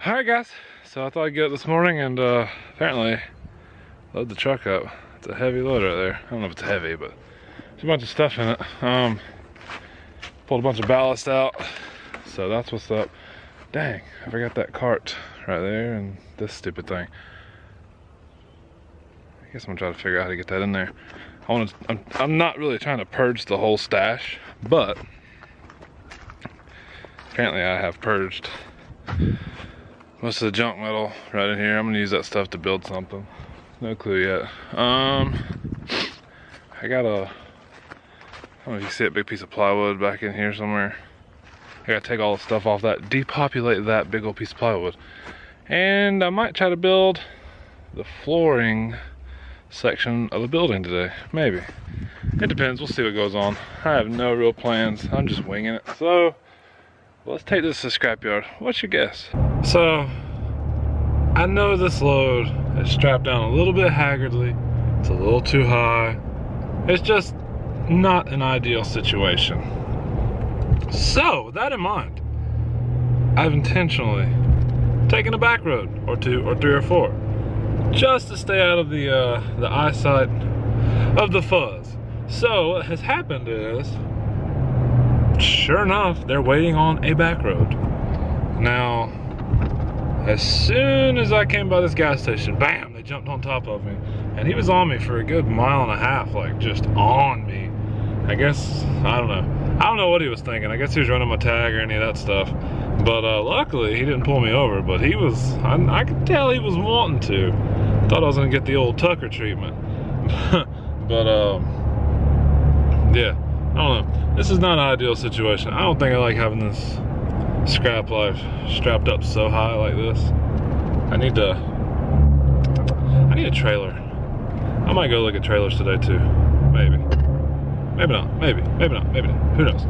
Alright guys, so I thought I'd get up this morning and apparently load the truck up. It's a heavy load right there. I don't know if it's heavy, but there's a bunch of stuff in it. Pulled a bunch of ballast out, so that's what's up. Dang, I forgot that cart right there and this stupid thing. I guess I'm gonna try to figure out how to get that in there. I'm not really trying to purge the whole stash, but apparently I have purged most of the junk metal right in here. I'm gonna use that stuff to build something. No clue yet. I got a, I don't know if you see a big piece of plywood back in here somewhere. I gotta take all the stuff off that, depopulate that big old piece of plywood. And I might try to build the flooring section of the building today, maybe. It depends, we'll see what goes on. I have no real plans, I'm just winging it. So, let's take this to the scrapyard. What's your guess? So, I know this load is strapped down a little bit haggardly. It's a little too high. It's just not an ideal situation. So, with that in mind, I've intentionally taken a back road or two or three or four just to stay out of the eyesight of the fuzz. So, what has happened is, sure enough, they're waiting on a back road. Now, as soon as I came by this gas station, bam, they jumped on top of me. And he was on me for a good mile and a half, like just on me. I guess, I don't know. I don't know what he was thinking. I guess he was running my tag or any of that stuff. But luckily, he didn't pull me over, but he was, I could tell he was wanting to. Thought I was gonna get the old Tucker treatment. But yeah, I don't know. This is not an ideal situation. I don't think I like having this scrap life strapped up so high like this. I need a trailer. I might go look at trailers today too. Maybe. Maybe not. Maybe. Maybe not. Maybe not. Who knows?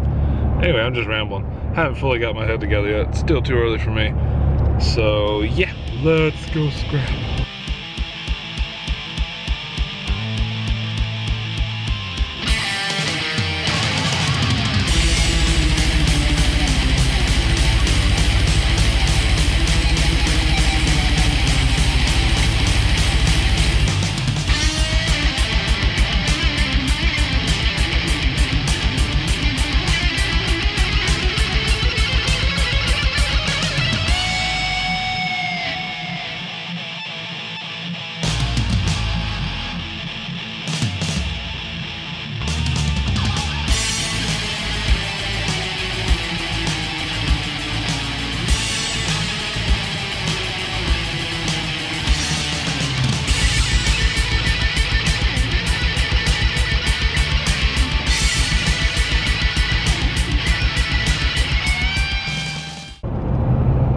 Anyway, I'm just rambling. Haven't fully got my head together yet. It's still too early for me. So yeah, let's go scrap.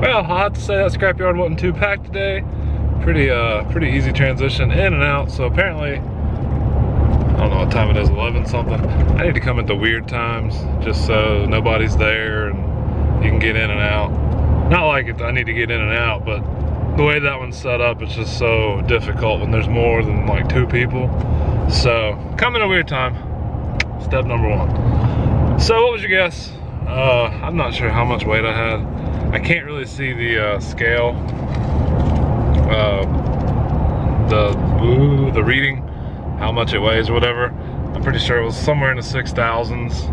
Well, I'll have to say that scrapyard wasn't too packed today. Pretty easy transition in and out. So apparently, I don't know what time it is, 11 something. I need to come at the weird times just so nobody's there and you can get in and out. Not like I need to get in and out, but the way that one's set up, it's just so difficult when there's more than like 2 people. So come at a weird time, step number 1. So what was your guess? I'm not sure how much weight I had. I can't really see the scale, the reading, how much it weighs or whatever. I'm pretty sure it was somewhere in the 6,000s.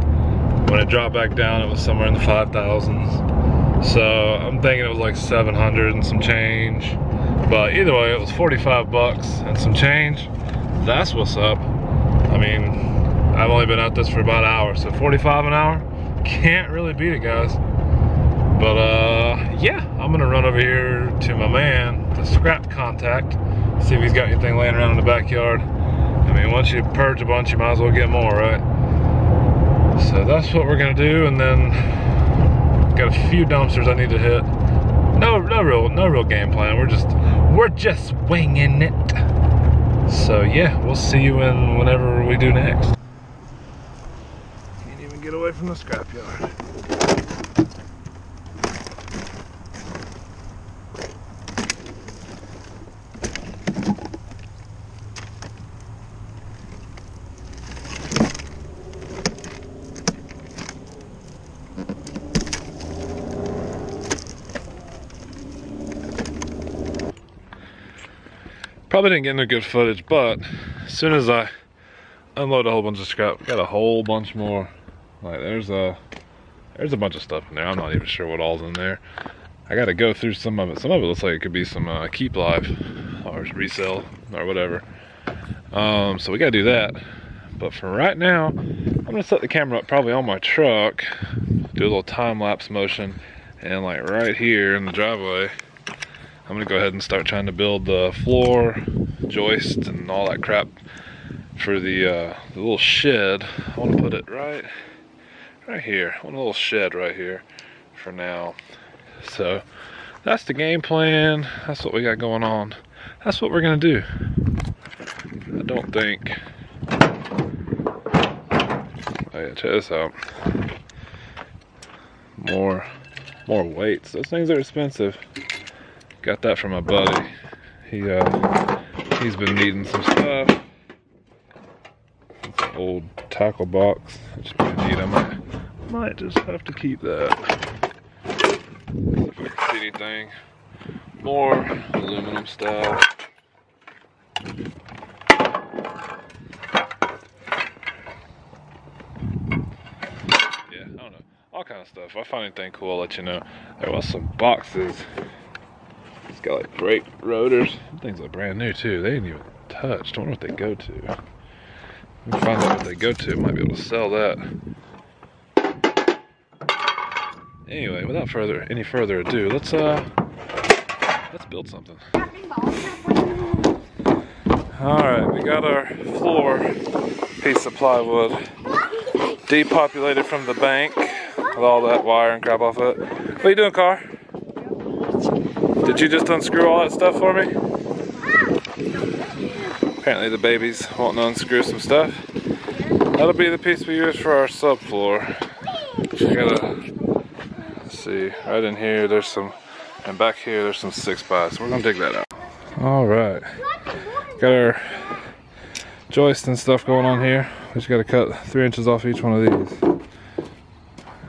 When it dropped back down, it was somewhere in the 5,000s. So I'm thinking it was like 700 and some change. But either way, it was 45 bucks and some change. That's what's up. I mean, I've only been at this for about an hour, so 45 an hour, can't really beat it, guys. But yeah, I'm gonna run over here to my man, the scrap contact, see if he's got anything laying around in the backyard. I mean, once you purge a bunch, you might as well get more, right? So that's what we're gonna do, and then got a few dumpsters I need to hit. No real game plan. We're just winging it. So yeah, we'll see you whenever we do next. Can't even get away from the scrapyard. Probably didn't get any good footage, but as soon as I unload a whole bunch of scrap, got a whole bunch more. Like there's a bunch of stuff in there. I'm not even sure what all's in there. I gotta go through some of it. Some of it looks like it could be some keep live or resale or whatever. So we gotta do that. But for right now, I'm gonna set the camera up probably on my truck, do a little time-lapse motion, and like right here in the driveway, I'm gonna go ahead and start trying to build the floor, joists, and all that crap for the little shed. I wanna put it right here. I want a little shed right here for now. So that's the game plan. That's what we got going on. That's what we're gonna do. I don't think. Oh yeah, check this out. More weights. Those things are expensive. Got that from my buddy. He's been needing some stuff. It's an old tackle box. It's pretty neat. I might just have to keep that. If I can see anything. More aluminum stuff. All kind of stuff. If I find anything cool, I'll let you know. There was some boxes. It's got like brake rotors. Things are brand new too. They ain't even touched. I wonder what they go to. We can find out what they go to. Might be able to sell that. Anyway, without any further ado, let's build something. Alright, we got our floor piece of plywood depopulated from the bank. With all that wire and crap off it. What are you doing, Car? Did you just unscrew all that stuff for me? Apparently the baby's wanting to unscrew some stuff. That'll be the piece we use for our subfloor. We gotta, let's see, right in here there's some, and back here there's some 6x, so we're gonna dig that out. Alright, got our joists and stuff going on here. We just gotta cut 3 inches off each one of these.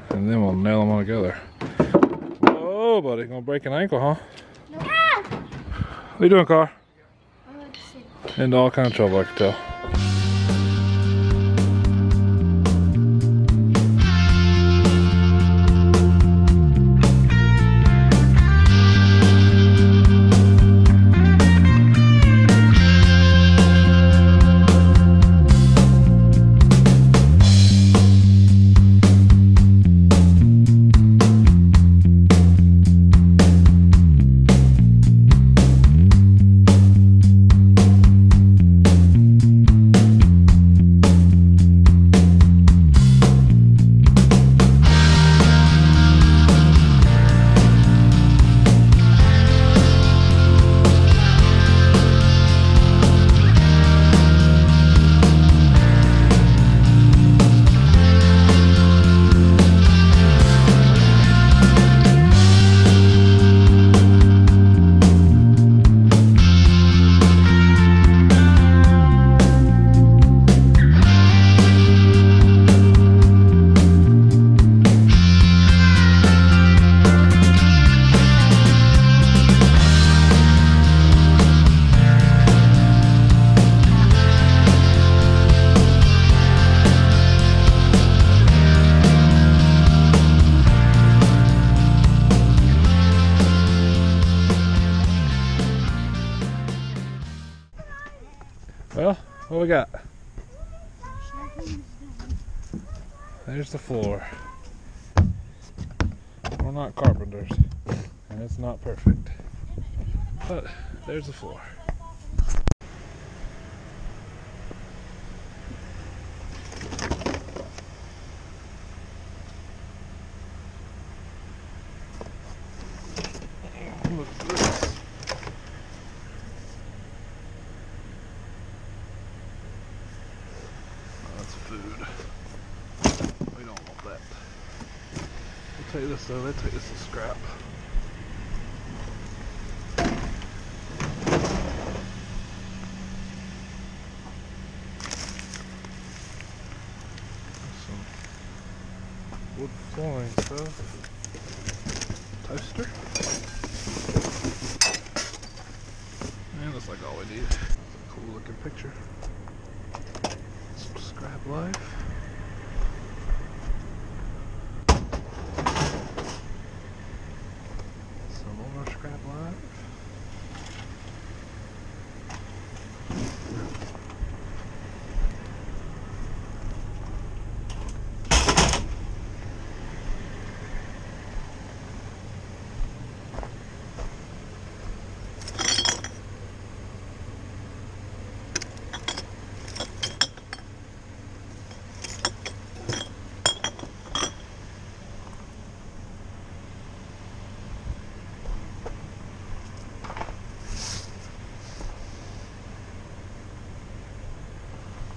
And then we'll nail them all together. Whoa, buddy, gonna break an ankle, huh? No. What are you doing, Car? Into all kind of trouble, I can tell. Well, what we got? There's the floor. We're not carpenters, and it's not perfect, but there's the floor. Look at this. That's food. We don't want that. I'll tell you this though, they take this as scrap. Some wood flooring stuff. Toaster. And a looks like all we need. Cool looking picture. Some scrap life. Some more scrap life.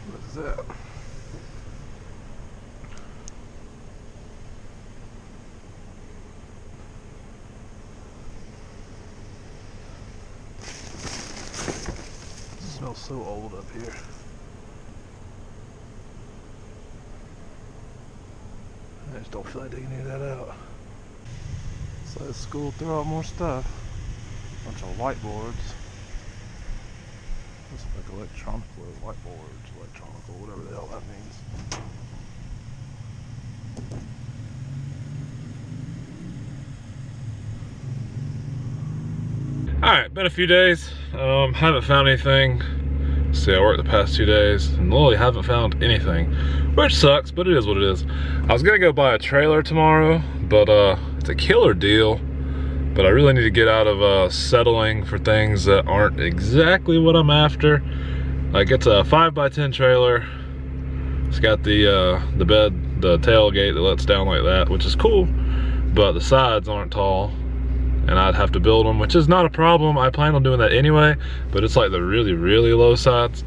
What is that? It smells so old up here. I just don't feel like digging any of that out. So the school threw out more stuff. Bunch of whiteboards. Looks like electronical whiteboards, electronical, whatever the hell that means. Alright, been a few days. Haven't found anything. See, I worked the past 2 days and literally haven't found anything, which sucks, but it is what it is. I was gonna go buy a trailer tomorrow, but it's a killer deal. But I really need to get out of settling for things that aren't exactly what I'm after. Like, it's a 5x10 trailer. It's got the bed, the tailgate that lets down like that, which is cool. But the sides aren't tall, and I'd have to build them, which is not a problem. I plan on doing that anyway, but it's like the really, really low sides.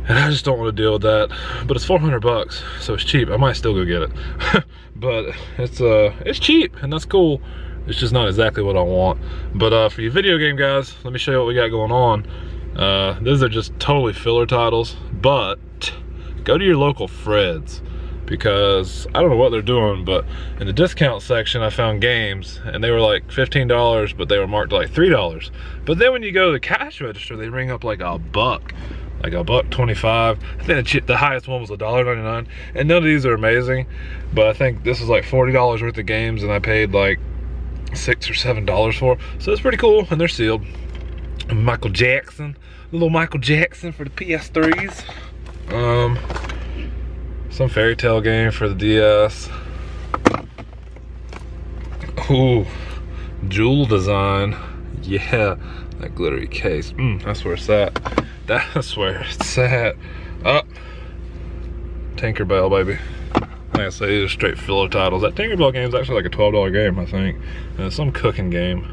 And I just don't want to deal with that. But it's 400 bucks, so it's cheap. I might still go get it. But it's cheap, and that's cool. It's just not exactly what I want. But for you video game guys, let me show you what we got going on. These are just totally filler titles, but go to your local Fred's, because I don't know what they're doing, but in the discount section I found games and they were like $15, but they were marked like $3. But then when you go to the cash register, they ring up like a buck. Like $1.25. I think the highest one was $1.99. And none of these are amazing, but I think this is like $40 worth of games and I paid like $6 or $7 for. So it's pretty cool, and they're sealed. Michael Jackson, little Michael Jackson for the PS3s. Some fairy tale game for the DS. Ooh, Jewel Design. Yeah, that glittery case. That's where it's at. That's where it's at. Up. Tinkerbell, baby. Like I say, these are straight filler titles. That Tinkerbell game is actually like a $12 game, I think. And it's some cooking game.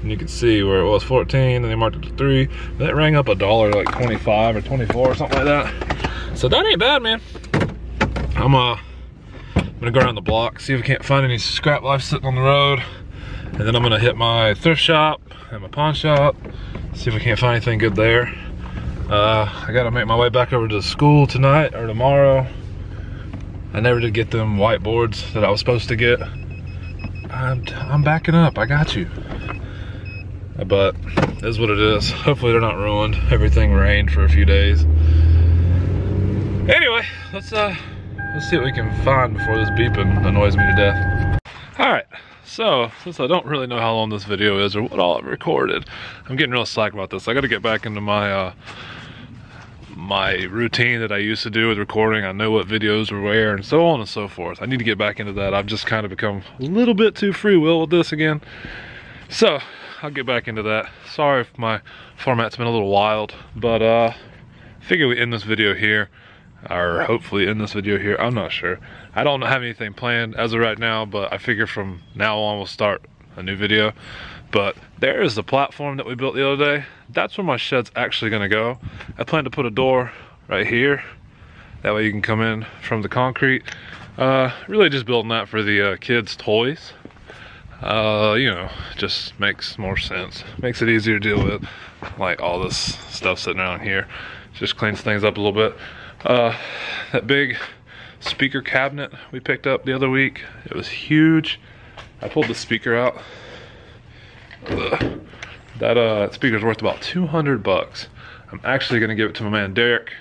And you can see where it was 14, and they marked it to 3. And that rang up $1, like 25 or 24 or something like that. So that ain't bad, man. I'm gonna go around the block, see if we can't find any scrap life sitting on the road. And then I'm gonna hit my thrift shop and my pawn shop, see if we can't find anything good there. I gotta make my way back over to the school tonight or tomorrow. I never did get them whiteboards that I was supposed to get. I'm backing up, I got you. But it is what it is. Hopefully they're not ruined. Everything rained for a few days. Anyway, let's see what we can find before this beeping annoys me to death. Alright, so since I don't really know how long this video is or what all I've recorded, I'm getting real slack about this. I gotta get back into my my routine that I used to do with recording. I know what videos are where and so on and so forth. I need to get back into that. I've just kind of become a little bit too free will with this again. So I'll get back into that. Sorry if my format's been a little wild, but figure we end this video here, or hopefully end this video here. I'm not sure. I don't have anything planned as of right now, but I figure from now on we'll start a new video. But there is the platform that we built the other day. That's where my shed's actually gonna go. I plan to put a door right here. That way you can come in from the concrete. Really just building that for the kids' toys. You know, just makes more sense. Makes it easier to deal with, like all this stuff sitting around here. Just cleans things up a little bit. That big speaker cabinet we picked up the other week, it was huge. I pulled the speaker out. That speaker's worth about 200 bucks. I'm actually gonna give it to my man Derek.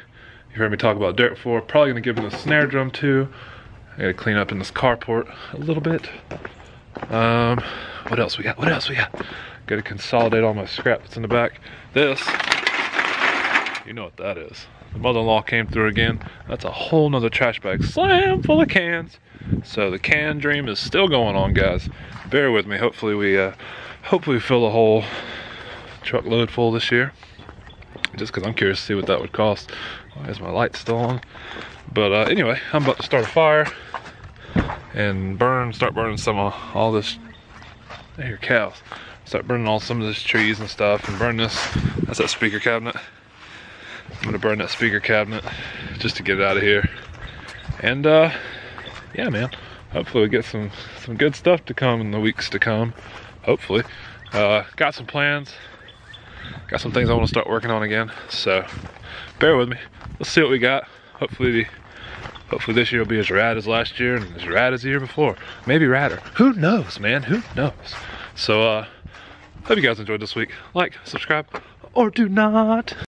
You've heard me talk about Derek before. Probably gonna give him the snare drum too. I gotta clean up in this carport a little bit. What else we got? What else we got? Gotta consolidate all my scrap that's in the back. This, you know what that is. The mother-in-law came through again. That's a whole nother trash bag slam full of cans. So the can dream is still going on, guys. Bear with me. Hopefully we fill the whole truckload full this year. Just because I'm curious to see what that would cost. Why is my light still on? But anyway, I'm about to start a fire and start burning some of all this. I hear cows. Start burning some of this trees and stuff, and burn this. That's that speaker cabinet. I'm gonna burn that speaker cabinet just to get it out of here. And yeah, man. Hopefully we get some good stuff to come in the weeks to come. Hopefully. Got some plans. Got some things I want to start working on again. So bear with me. Let's see what we got. Hopefully this year will be as rad as last year and as rad as the year before. Maybe radder. Who knows, man? Who knows? So hope you guys enjoyed this week. Like, subscribe, or do not.